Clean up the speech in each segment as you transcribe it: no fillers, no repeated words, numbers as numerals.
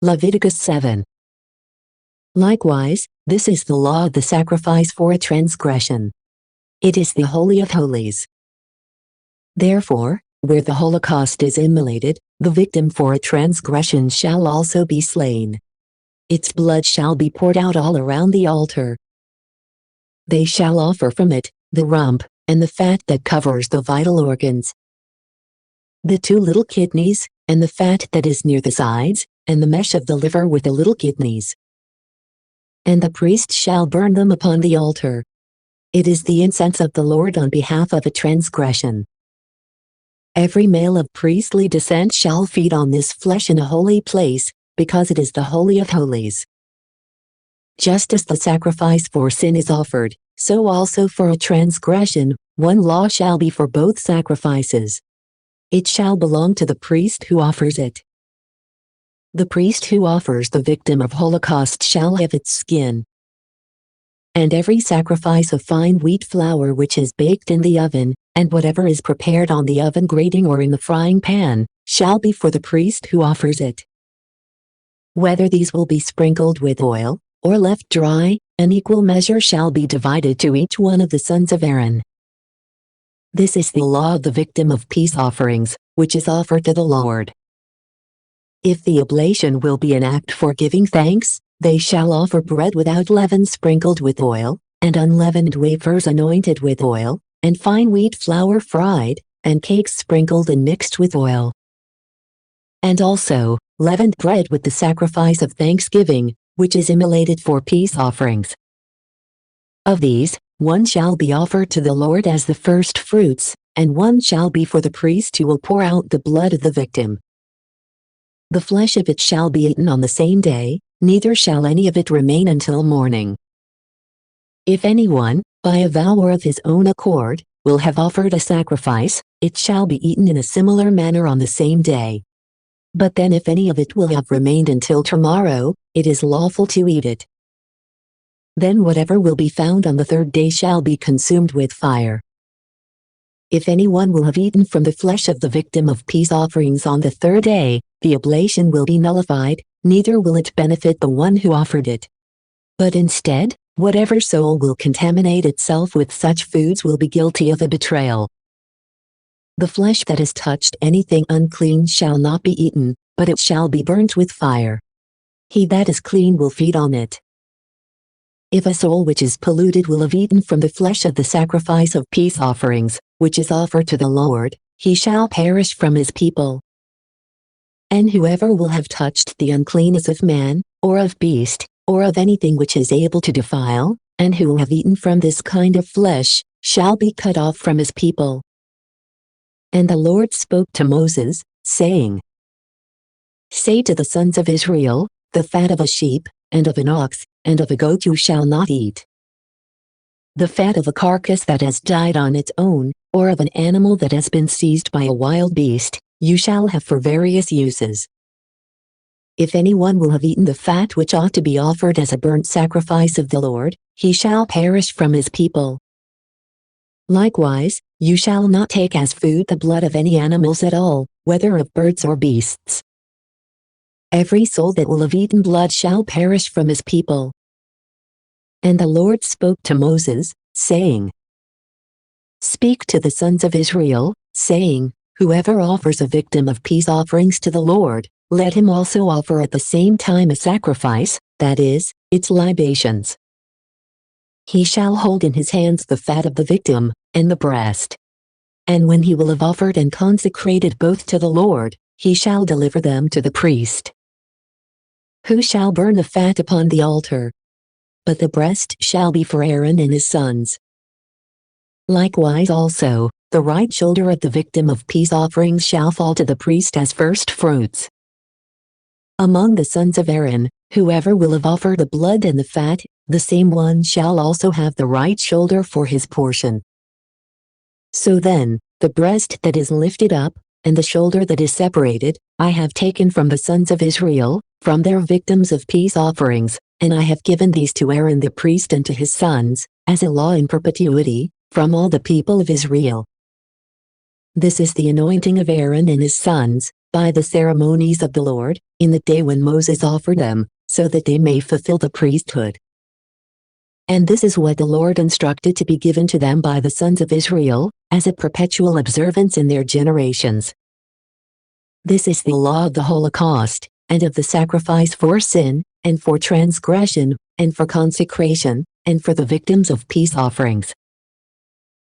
Leviticus 7. Likewise, this is the law of the sacrifice for a transgression. It is the Holy of Holies. Therefore, where the holocaust is immolated, the victim for a transgression shall also be slain. Its blood shall be poured out all around the altar. They shall offer from it the rump, and the fat that covers the vital organs, the 2 little kidneys, and the fat that is near the sides, and the mesh of the liver with the little kidneys. And the priest shall burn them upon the altar. It is the incense of the Lord on behalf of a transgression. Every male of priestly descent shall feed on this flesh in a holy place, because it is the Holy of Holies. Just as the sacrifice for sin is offered, so also for a transgression, one law shall be for both sacrifices. It shall belong to the priest who offers it. The priest who offers the victim of holocaust shall have its skin. And every sacrifice of fine wheat flour which is baked in the oven, and whatever is prepared on the oven grating or in the frying pan, shall be for the priest who offers it. Whether these will be sprinkled with oil, or left dry, an equal measure shall be divided to each one of the sons of Aaron. This is the law of the victim of peace offerings, which is offered to the Lord. If the oblation will be an act for giving thanks, they shall offer bread without leaven sprinkled with oil, and unleavened wafers anointed with oil, and fine wheat flour fried, and cakes sprinkled and mixed with oil. And also, leavened bread with the sacrifice of thanksgiving, which is immolated for peace offerings. Of these, one shall be offered to the Lord as the first fruits, and one shall be for the priest who will pour out the blood of the victim. The flesh of it shall be eaten on the same day, neither shall any of it remain until morning. If anyone, by a vow or of his own accord, will have offered a sacrifice, it shall be eaten in a similar manner on the same day. But then if any of it will have remained until tomorrow, it is lawful to eat it. Then whatever will be found on the 3rd day shall be consumed with fire. If anyone will have eaten from the flesh of the victim of peace offerings on the 3rd day, the oblation will be nullified, neither will it benefit the one who offered it. But instead, whatever soul will contaminate itself with such foods will be guilty of a betrayal. The flesh that has touched anything unclean shall not be eaten, but it shall be burnt with fire. He that is clean will feed on it. If a soul which is polluted will have eaten from the flesh of the sacrifice of peace offerings, which is offered to the Lord, he shall perish from his people. And whoever will have touched the uncleanness of man, or of beast, or of anything which is able to defile, and who will have eaten from this kind of flesh, shall be cut off from his people. And the Lord spoke to Moses, saying, Say to the sons of Israel, the fat of a sheep, and of an ox, and of a goat you shall not eat. The fat of a carcass that has died on its own, or of an animal that has been seized by a wild beast, you shall have for various uses. If anyone will have eaten the fat which ought to be offered as a burnt sacrifice of the Lord, he shall perish from his people. Likewise, you shall not take as food the blood of any animals at all, whether of birds or beasts. Every soul that will have eaten blood shall perish from his people. And the Lord spoke to Moses, saying, Speak to the sons of Israel, saying, Whoever offers a victim of peace offerings to the Lord, let him also offer at the same time a sacrifice, that is, its libations. He shall hold in his hands the fat of the victim, and the breast. And when he will have offered and consecrated both to the Lord, he shall deliver them to the priest, who shall burn the fat upon the altar. But the breast shall be for Aaron and his sons. Likewise also, the right shoulder of the victim of peace offerings shall fall to the priest as first fruits. Among the sons of Aaron, whoever will have offered the blood and the fat, the same one shall also have the right shoulder for his portion. So then, the breast that is lifted up, and the shoulder that is separated, I have taken from the sons of Israel, from their victims of peace offerings, and I have given these to Aaron the priest and to his sons, as a law in perpetuity, from all the people of Israel. This is the anointing of Aaron and his sons, by the ceremonies of the Lord, in the day when Moses offered them, so that they may fulfill the priesthood. And this is what the Lord instructed to be given to them by the sons of Israel, as a perpetual observance in their generations. This is the law of the Holocaust, and of the sacrifice for sin, and for transgression, and for consecration, and for the victims of peace offerings,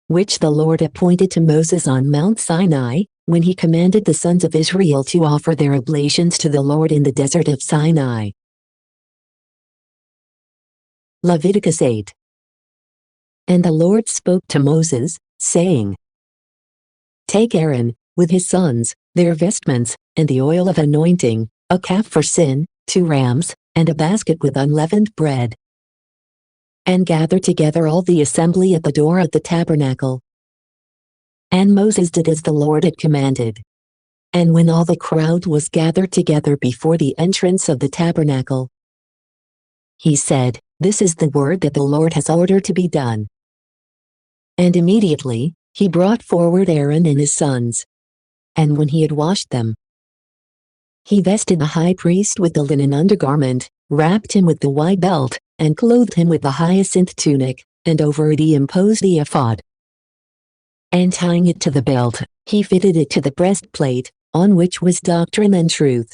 which the Lord appointed to Moses on Mount Sinai, when he commanded the sons of Israel to offer their oblations to the Lord in the desert of Sinai. Leviticus 8. And the Lord spoke to Moses, saying, Take Aaron, with his sons, their vestments, and the oil of anointing, a calf for sin, 2 rams, and a basket with unleavened bread. And gather together all the assembly at the door of the tabernacle. And Moses did as the Lord had commanded. And when all the crowd was gathered together before the entrance of the tabernacle, he said, This is the word that the Lord has ordered to be done. And immediately, he brought forward Aaron and his sons. And when he had washed them, he vested the high priest with the linen undergarment, wrapped him with the white belt, and clothed him with the hyacinth tunic, and over it he imposed the ephod. And tying it to the belt, he fitted it to the breastplate, on which was doctrine and truth.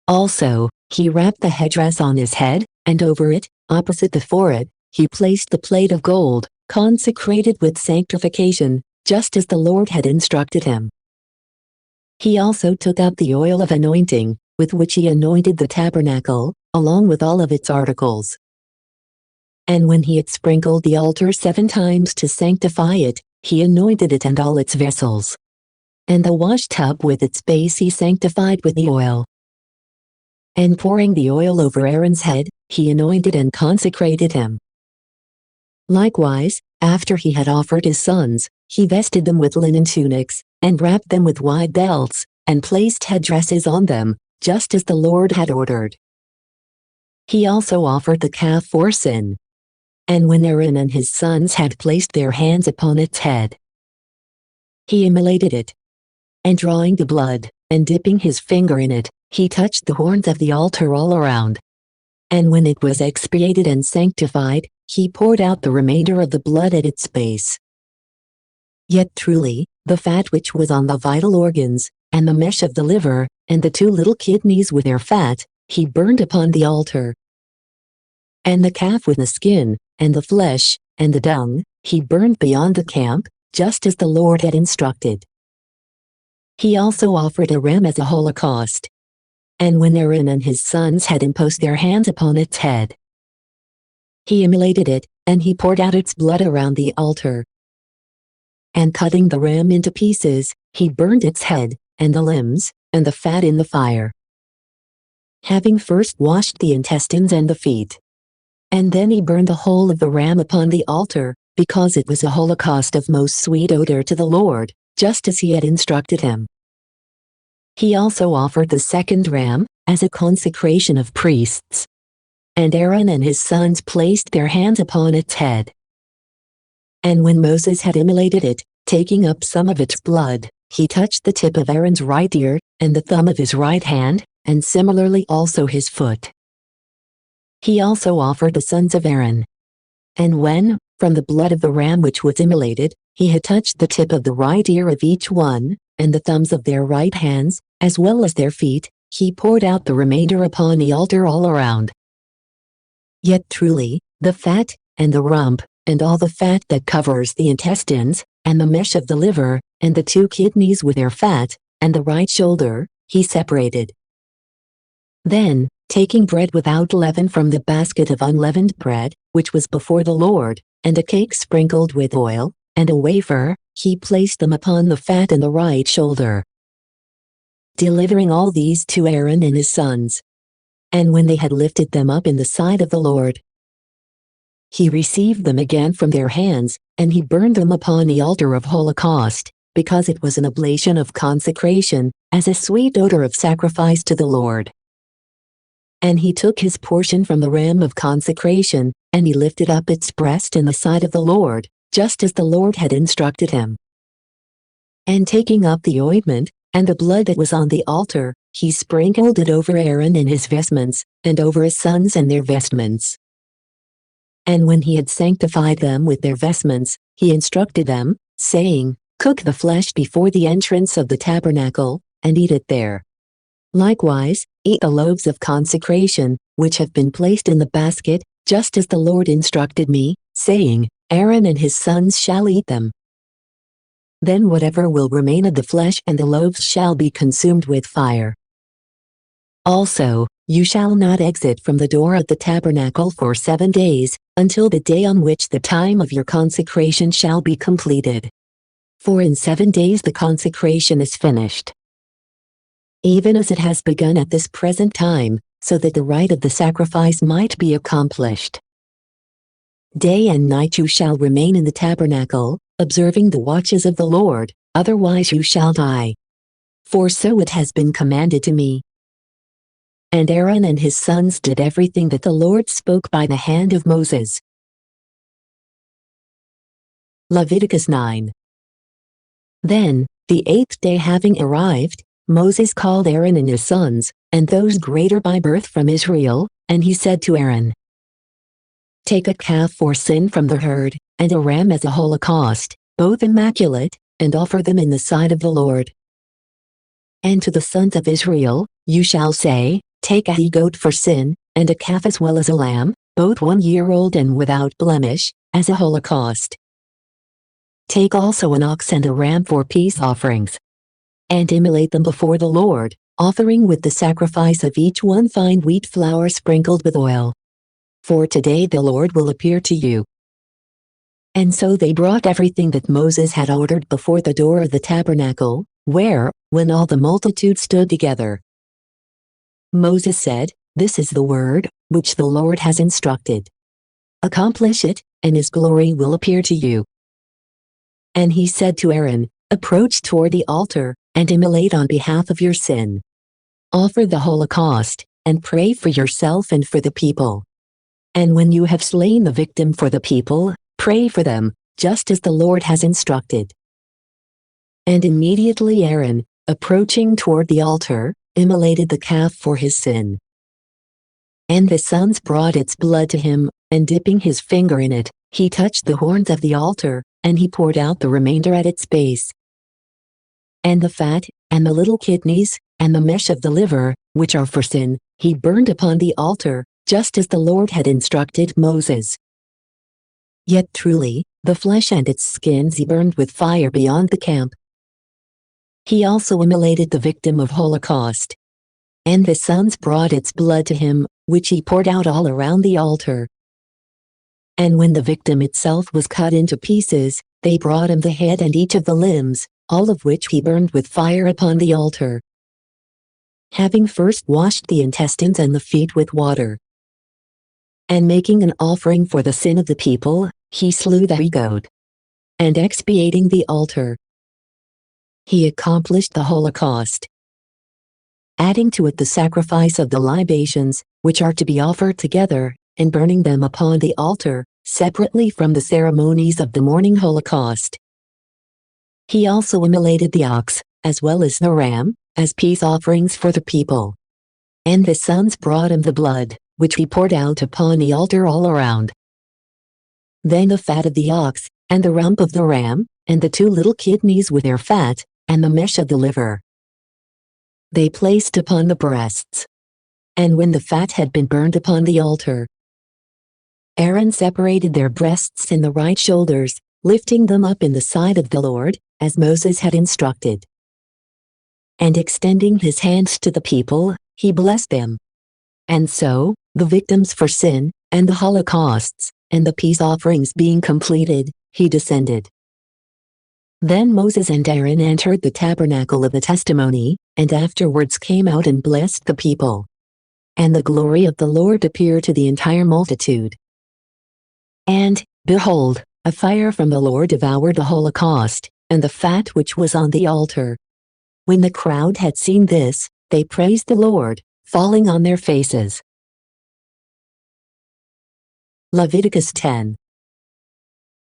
Also, he wrapped the headdress on his head, and over it, opposite the forehead, he placed the plate of gold, consecrated with sanctification, just as the Lord had instructed him. He also took out the oil of anointing, with which he anointed the tabernacle, along with all of its articles. And when he had sprinkled the altar 7 times to sanctify it, he anointed it and all its vessels. And the wash tub with its base he sanctified with the oil. And pouring the oil over Aaron's head, he anointed and consecrated him. Likewise, after he had offered his sons, he vested them with linen tunics, and wrapped them with wide belts, and placed headdresses on them, just as the Lord had ordered. He also offered the calf for sin. And when Aaron and his sons had placed their hands upon its head, he immolated it. And drawing the blood, and dipping his finger in it, he touched the horns of the altar all around. And when it was expiated and sanctified, he poured out the remainder of the blood at its base. Yet truly, the fat which was on the vital organs, and the mesh of the liver, and the 2 little kidneys with their fat, he burned upon the altar. And the calf with the skin, and the flesh, and the dung, he burned beyond the camp, just as the Lord had instructed. He also offered a ram as a holocaust. And when Aaron and his sons had imposed their hands upon its head, he immolated it, and he poured out its blood around the altar. And cutting the ram into pieces, he burned its head, and the limbs, and the fat in the fire, having first washed the intestines and the feet. And then he burned the whole of the ram upon the altar, because it was a holocaust of most sweet odor to the Lord, just as he had instructed him. He also offered the second ram, as a consecration of priests. And Aaron and his sons placed their hands upon its head. And when Moses had immolated it, taking up some of its blood, he touched the tip of Aaron's right ear, and the thumb of his right hand, and similarly also his foot. He also offered the sons of Aaron. And when, from the blood of the ram which was immolated, he had touched the tip of the right ear of each one, and the thumbs of their right hands, as well as their feet, he poured out the remainder upon the altar all around. Yet truly, the fat, and the rump, and all the fat that covers the intestines, and the mesh of the liver, and the 2 kidneys with their fat, and the right shoulder, he separated. Then, taking bread without leaven from the basket of unleavened bread, which was before the Lord, and a cake sprinkled with oil, and a wafer, he placed them upon the fat and the right shoulder, delivering all these to Aaron and his sons. And when they had lifted them up in the sight of the Lord, he received them again from their hands, and he burned them upon the altar of holocaust, because it was an oblation of consecration, as a sweet odor of sacrifice to the Lord. And he took his portion from the ram of consecration, and he lifted up its breast in the sight of the Lord, just as the Lord had instructed him. And taking up the ointment, And the blood that was on the altar, he sprinkled it over Aaron and his vestments, and over his sons and their vestments. And when he had sanctified them with their vestments, he instructed them, saying, Cook the flesh before the entrance of the tabernacle, and eat it there. Likewise, eat the loaves of consecration, which have been placed in the basket, just as the Lord instructed me, saying, Aaron and his sons shall eat them. Then whatever will remain of the flesh and the loaves shall be consumed with fire. Also, you shall not exit from the door of the tabernacle for 7 days, until the day on which the time of your consecration shall be completed. For in 7 days the consecration is finished. Even as it has begun at this present time, so that the rite of the sacrifice might be accomplished. Day and night you shall remain in the tabernacle, observing the watches of the Lord, otherwise you shall die. For so it has been commanded to me. And Aaron and his sons did everything that the Lord spoke by the hand of Moses. Leviticus 9. Then, the 8th day having arrived, Moses called Aaron and his sons, and those greater by birth from Israel, and he said to Aaron, Take a calf for sin from the herd, and a ram as a holocaust, both immaculate, and offer them in the sight of the Lord. And to the sons of Israel, you shall say, Take a he-goat for sin, and a calf as well as a lamb, both 1 year old and without blemish, as a holocaust. Take also an ox and a ram for peace offerings. And immolate them before the Lord, offering with the sacrifice of each one fine wheat flour sprinkled with oil. For today the Lord will appear to you. And so they brought everything that Moses had ordered before the door of the tabernacle, where, when all the multitude stood together, Moses said, This is the word, which the Lord has instructed. Accomplish it, and his glory will appear to you. And he said to Aaron, Approach toward the altar, and immolate on behalf of your sin. Offer the holocaust, and pray for yourself and for the people. And when you have slain the victim for the people, pray for them, just as the Lord has instructed. And immediately Aaron, approaching toward the altar, immolated the calf for his sin. And the sons brought its blood to him, and dipping his finger in it, he touched the horns of the altar, and he poured out the remainder at its base. And the fat, and the little kidneys, and the mesh of the liver, which are for sin, he burned upon the altar, just as the Lord had instructed Moses. Yet truly, the flesh and its skins he burned with fire beyond the camp. He also immolated the victim of holocaust. And the sons brought its blood to him, which he poured out all around the altar. And when the victim itself was cut into pieces, they brought him the head and each of the limbs, all of which he burned with fire upon the altar. Having first washed the intestines and the feet with water, and making an offering for the sin of the people, he slew the he-goat. And expiating the altar, he accomplished the holocaust, adding to it the sacrifice of the libations, which are to be offered together, and burning them upon the altar, separately from the ceremonies of the morning holocaust. He also immolated the ox, as well as the ram, as peace offerings for the people. And the sons brought him the blood, which he poured out upon the altar all around. Then the fat of the ox, and the rump of the ram, and the 2 little kidneys with their fat, and the mesh of the liver, they placed upon the breasts. And when the fat had been burned upon the altar, Aaron separated their breasts and the right shoulders, lifting them up in the sight of the Lord, as Moses had instructed. And extending his hands to the people, he blessed them. And so, the victims for sin, and the holocausts, and the peace offerings being completed, he descended. Then Moses and Aaron entered the tabernacle of the testimony, and afterwards came out and blessed the people. And the glory of the Lord appeared to the entire multitude. And, behold, a fire from the Lord devoured the holocaust, and the fat which was on the altar. When the crowd had seen this, they praised the Lord, falling on their faces. Leviticus 10.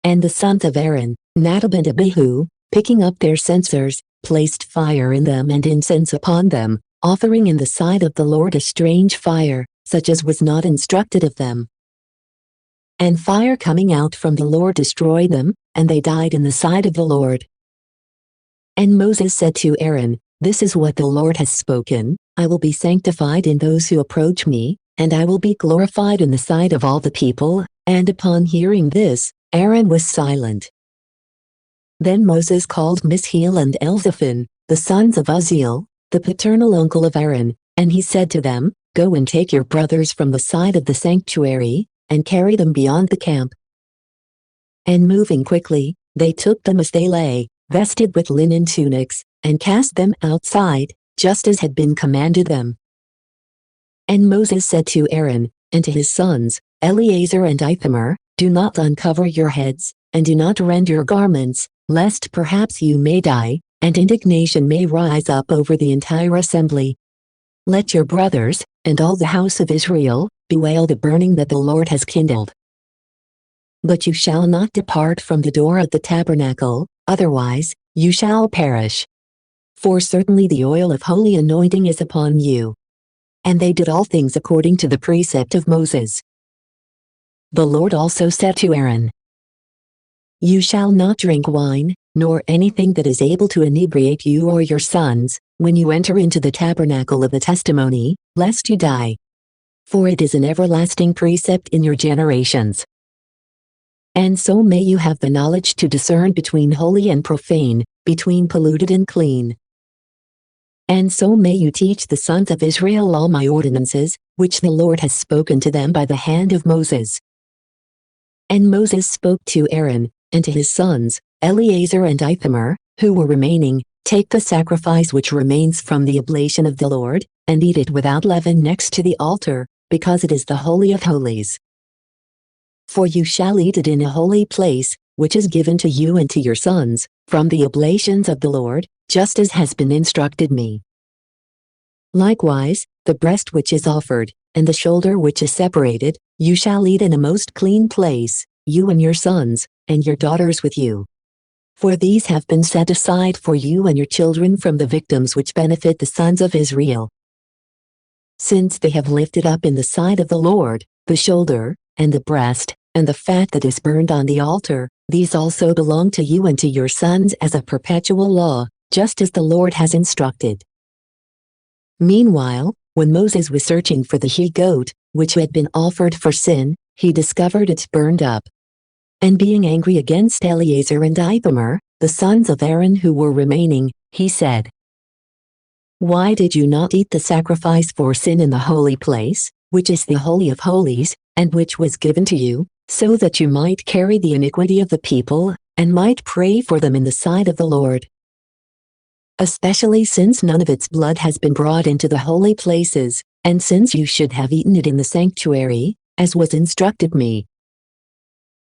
And the sons of Aaron, Nadab and Abihu, picking up their censers, placed fire in them and incense upon them, offering in the sight of the Lord a strange fire, such as was not instructed of them. And fire coming out from the Lord destroyed them, and they died in the sight of the Lord. And Moses said to Aaron, "This is what the Lord has spoken, I will be sanctified in those who approach me, and I will be glorified in the sight of all the people." And upon hearing this, Aaron was silent. Then Moses called Mishael and Elzaphan, the sons of Uzziel, the paternal uncle of Aaron, and he said to them, "Go and take your brothers from the side of the sanctuary, and carry them beyond the camp." And moving quickly, they took them as they lay, vested with linen tunics, and cast them outside, just as had been commanded them. And Moses said to Aaron, and to his sons, Eleazar and Ithamar, "Do not uncover your heads, and do not rend your garments, lest perhaps you may die, and indignation may rise up over the entire assembly. Let your brothers, and all the house of Israel, bewail the burning that the Lord has kindled. But you shall not depart from the door of the tabernacle, otherwise, you shall perish. For certainly the oil of holy anointing is upon you." And they did all things according to the precept of Moses. The Lord also said to Aaron, "You shall not drink wine, nor anything that is able to inebriate you or your sons, when you enter into the tabernacle of the testimony, lest you die. For it is an everlasting precept in your generations. And so may you have the knowledge to discern between holy and profane, between polluted and clean. And so may you teach the sons of Israel all my ordinances, which the Lord has spoken to them by the hand of Moses." And Moses spoke to Aaron, and to his sons, Eleazar and Ithamar, who were remaining, "Take the sacrifice which remains from the oblation of the Lord, and eat it without leaven next to the altar, because it is the holy of holies. For you shall eat it in a holy place, which is given to you and to your sons, from the oblations of the Lord, just as has been instructed me. Likewise, the breast which is offered, and the shoulder which is separated, you shall eat in a most clean place, you and your sons, and your daughters with you. For these have been set aside for you and your children from the victims which benefit the sons of Israel. Since they have lifted up in the sight of the Lord, the shoulder, and the breast, and the fat that is burned on the altar, these also belong to you and to your sons as a perpetual law, just as the Lord has instructed." Meanwhile, when Moses was searching for the he-goat, which had been offered for sin, he discovered it burned up. And being angry against Eleazar and Ithamar, the sons of Aaron who were remaining, he said, "Why did you not eat the sacrifice for sin in the holy place, which is the Holy of Holies, and which was given to you, so that you might carry the iniquity of the people, and might pray for them in the sight of the Lord? Especially since none of its blood has been brought into the holy places, and since you should have eaten it in the sanctuary, as was instructed me."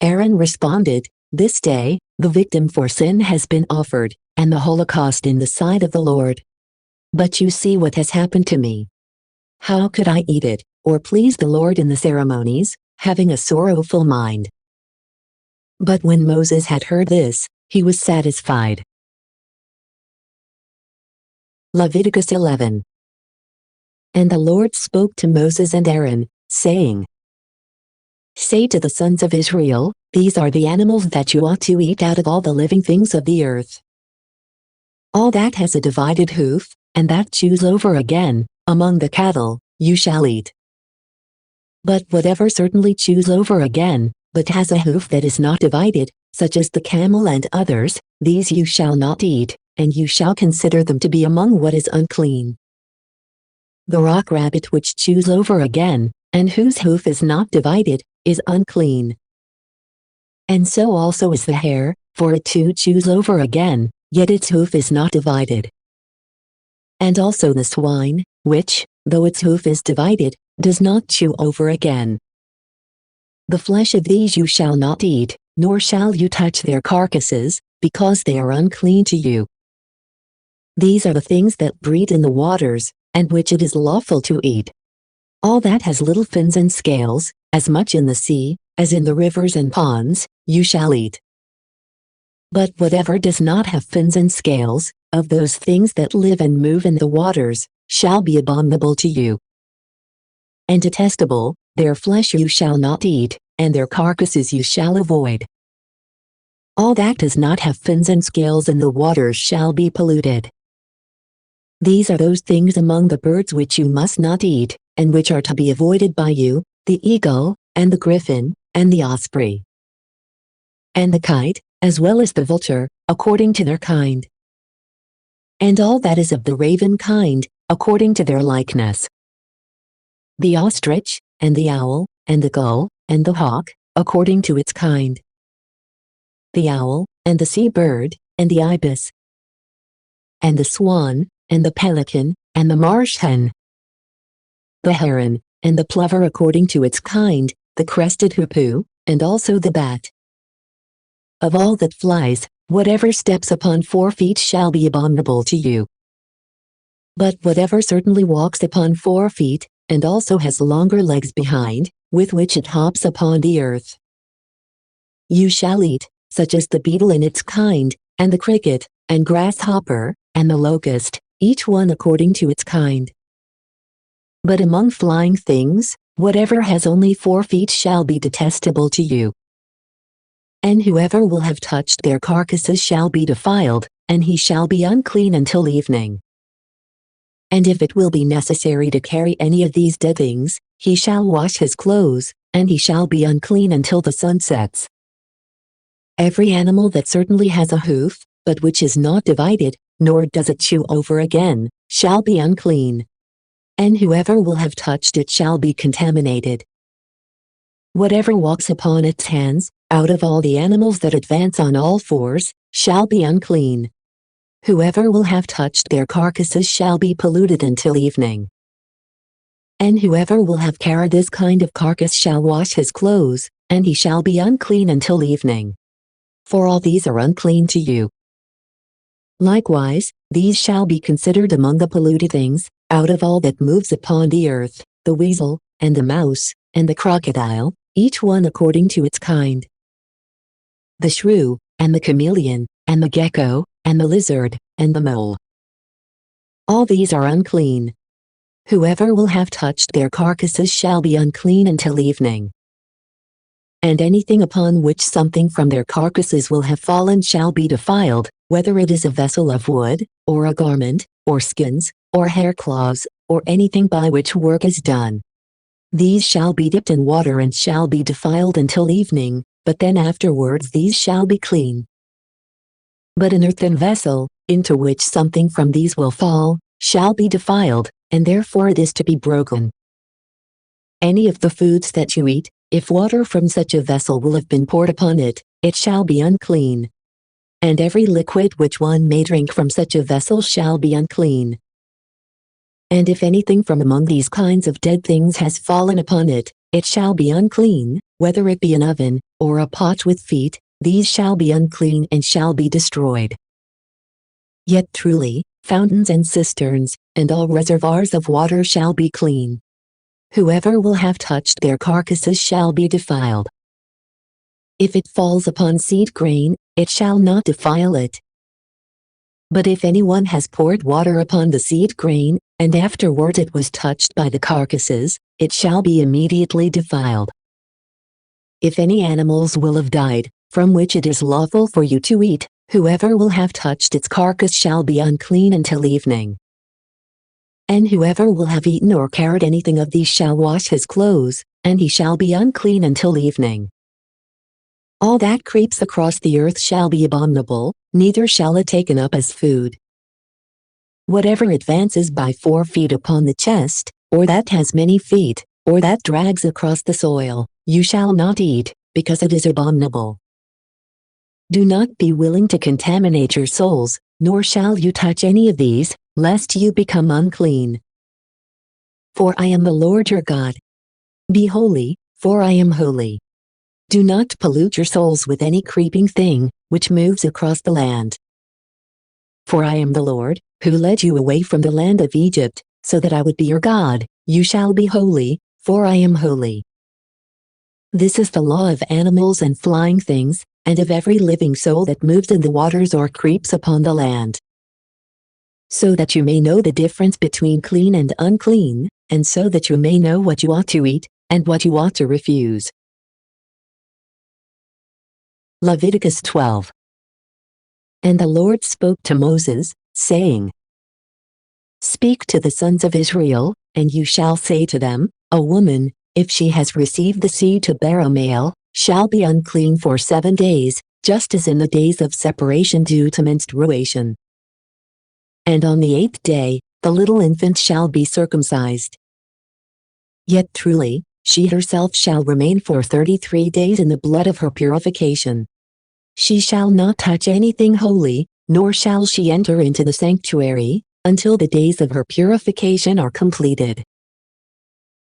Aaron responded, "This day, the victim for sin has been offered, and the holocaust in the sight of the Lord. But you see what has happened to me. How could I eat it, or please the Lord in the ceremonies, having a sorrowful mind?" But when Moses had heard this, he was satisfied. Leviticus 11. And the Lord spoke to Moses and Aaron, saying, "Say to the sons of Israel, these are the animals that you ought to eat out of all the living things of the earth. All that has a divided hoof, and that chews over again, among the cattle, you shall eat. But whatever certainly chews over again, but has a hoof that is not divided, such as the camel and others, these you shall not eat, and you shall consider them to be among what is unclean. The rock rabbit which chews over again, and whose hoof is not divided, is unclean. And so also is the hare, for it too chews over again, yet its hoof is not divided. And also the swine, which, though its hoof is divided, does not chew over again. The flesh of these you shall not eat, nor shall you touch their carcasses, because they are unclean to you. These are the things that breed in the waters, and which it is lawful to eat. All that has little fins and scales, as much in the sea, as in the rivers and ponds, you shall eat. But whatever does not have fins and scales, of those things that live and move in the waters, shall be abominable to you. And detestable, their flesh you shall not eat, and their carcasses you shall avoid. All that does not have fins and scales in the waters shall be polluted. These are those things among the birds which you must not eat, and which are to be avoided by you, the eagle, and the griffin, and the osprey, and the kite, as well as the vulture, according to their kind. And all that is of the raven kind, according to their likeness. The ostrich, and the owl, and the gull, and the hawk, according to its kind. The owl, and the sea-bird, and the ibis, and the swan, and the pelican, and the marsh hen. The heron, and the plover according to its kind, the crested hoopoe, and also the bat. Of all that flies, whatever steps upon 4 feet shall be abominable to you. But whatever certainly walks upon 4 feet, and also has longer legs behind, with which it hops upon the earth, you shall eat, such as the beetle in its kind, and the cricket, and grasshopper, and the locust, each one according to its kind. But among flying things, whatever has only 4 feet shall be detestable to you. And whoever will have touched their carcasses shall be defiled, and he shall be unclean until evening. And if it will be necessary to carry any of these dead things, he shall wash his clothes, and he shall be unclean until the sun sets. Every animal that certainly has a hoof, but which is not divided, nor does it chew over again, shall be unclean. And whoever will have touched it shall be contaminated. Whatever walks upon its hands, out of all the animals that advance on all 4s, shall be unclean. Whoever will have touched their carcasses shall be polluted until evening. And whoever will have carried this kind of carcass shall wash his clothes, and he shall be unclean until evening. For all these are unclean to you. Likewise, these shall be considered among the polluted things, out of all that moves upon the earth, the weasel, and the mouse, and the crocodile, each one according to its kind. The shrew, and the chameleon, and the gecko, and the lizard, and the mole. All these are unclean. Whoever will have touched their carcasses shall be unclean until evening. And anything upon which something from their carcasses will have fallen shall be defiled, whether it is a vessel of wood, or a garment, or skins, or hair cloths, or anything by which work is done. These shall be dipped in water and shall be defiled until evening, but then afterwards these shall be clean. But an earthen vessel, into which something from these will fall, shall be defiled, and therefore it is to be broken. Any of the foods that you eat, if water from such a vessel will have been poured upon it, it shall be unclean. And every liquid which one may drink from such a vessel shall be unclean. And if anything from among these kinds of dead things has fallen upon it, it shall be unclean, whether it be an oven, or a pot with feet, these shall be unclean and shall be destroyed. Yet truly, fountains and cisterns, and all reservoirs of water shall be clean. Whoever will have touched their carcasses shall be defiled. If it falls upon seed grain, it shall not defile it. But if anyone has poured water upon the seed grain, and afterward it was touched by the carcasses, it shall be immediately defiled. If any animals will have died, from which it is lawful for you to eat, whoever will have touched its carcass shall be unclean until evening. And whoever will have eaten or carried anything of these shall wash his clothes, and he shall be unclean until evening. All that creeps across the earth shall be abominable, neither shall it taken up as food. Whatever advances by 4 feet upon the chest, or that has many feet, or that drags across the soil, you shall not eat, because it is abominable. Do not be willing to contaminate your souls, nor shall you touch any of these, lest you become unclean. For I am the Lord your God. Be holy, for I am holy. Do not pollute your souls with any creeping thing, which moves across the land. For I am the Lord, who led you away from the land of Egypt, so that I would be your God. You shall be holy, for I am holy. This is the law of animals and flying things, and of every living soul that moves in the waters or creeps upon the land. So that you may know the difference between clean and unclean, and so that you may know what you ought to eat, and what you ought to refuse. Leviticus 12. And the Lord spoke to Moses, saying, Speak to the sons of Israel, and you shall say to them, A woman, if she has received the seed to bear a male, shall be unclean for 7 days, just as in the days of separation due to menstruation. And on the 8th day, the little infant shall be circumcised. Yet truly, she herself shall remain for 33 days in the blood of her purification. She shall not touch anything holy, nor shall she enter into the sanctuary, until the days of her purification are completed.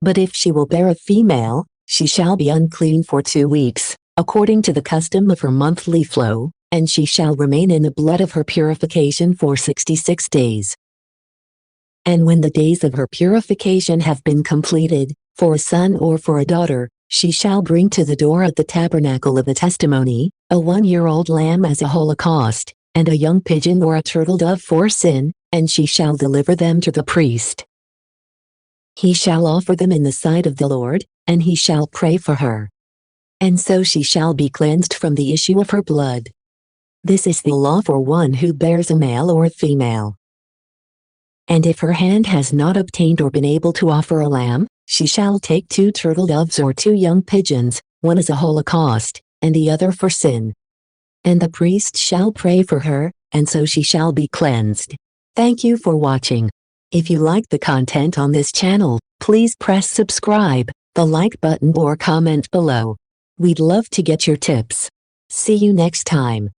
But if she will bear a female, she shall be unclean for 2 weeks, according to the custom of her monthly flow, and she shall remain in the blood of her purification for 66 days. And when the days of her purification have been completed, for a son or for a daughter, she shall bring to the door of the tabernacle of the testimony, a 1-year-old lamb as a holocaust, and a young pigeon or a turtle dove for sin, and she shall deliver them to the priest. He shall offer them in the sight of the Lord, and he shall pray for her. And so she shall be cleansed from the issue of her blood. This is the law for one who bears a male or a female. And if her hand has not obtained or been able to offer a lamb, she shall take 2 turtle doves or 2 young pigeons, one as a holocaust, and the other for sin. And the priest shall pray for her, and so she shall be cleansed. Thank you for watching. If you like the content on this channel, please press subscribe, the like button or comment below. We'd love to get your tips. See you next time.